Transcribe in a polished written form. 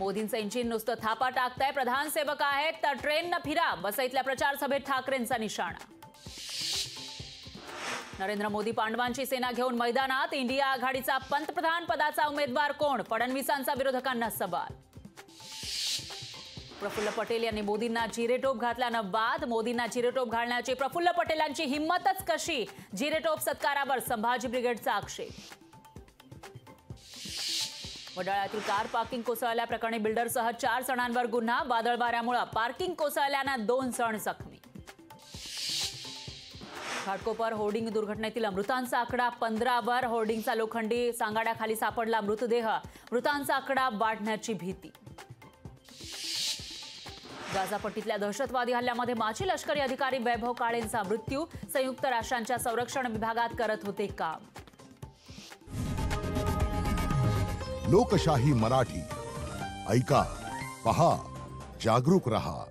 मोदींचं इंजिन नुसतं थापा टाकताय, प्रधान सेवक आहेत तर ट्रेन न फिरा, वसईतल्या प्रचार सभेत ठाकरेंचा निशाणा. नरेंद्र मोदी पांडवांची सेना घेऊन मैदानात, इंडिया आघाडीचा पंतप्रधान पदाचा उमेदवार कोण, फडणवीसांचा विरोधकांना सवाल. प्रफुल्ल पटेल यांनी मोदींना जिरेटोप घातल्यानं वाद, मोदींना जिरेटोप घालण्याची प्रफुल्ल पटेलांची हिंमतच कशी, जिरेटोप सत्कारावर संभाजी ब्रिगेडचा आक्षेप. वडाळ्यातील कार पार्किंग कोसळल्याप्रकरणी बिल्डरसह 4 जणांवर गुन्हा, वादळ वाऱ्यामुळे पार्किंग कोसळल्यानं 2 जण जखमी. घाटकोपर होर्डिंग दुर्घटनेतील मृतांचा आकडा 15वर, होर्डिंगचा लोखंडी सांगाड्याखाली सापडला मृतदेह, मृतांचा आकडा वाढण्याची भीती. गाझापट्टीतल्या दहशतवादी हल्ल्यामध्ये माजी लष्करी अधिकारी वैभव काळेंचा मृत्यू, संयुक्त राष्ट्रांच्या संरक्षण विभागात करत होते काम. लोकशाही मराठी ऐका, पहा, जागरूक रहा.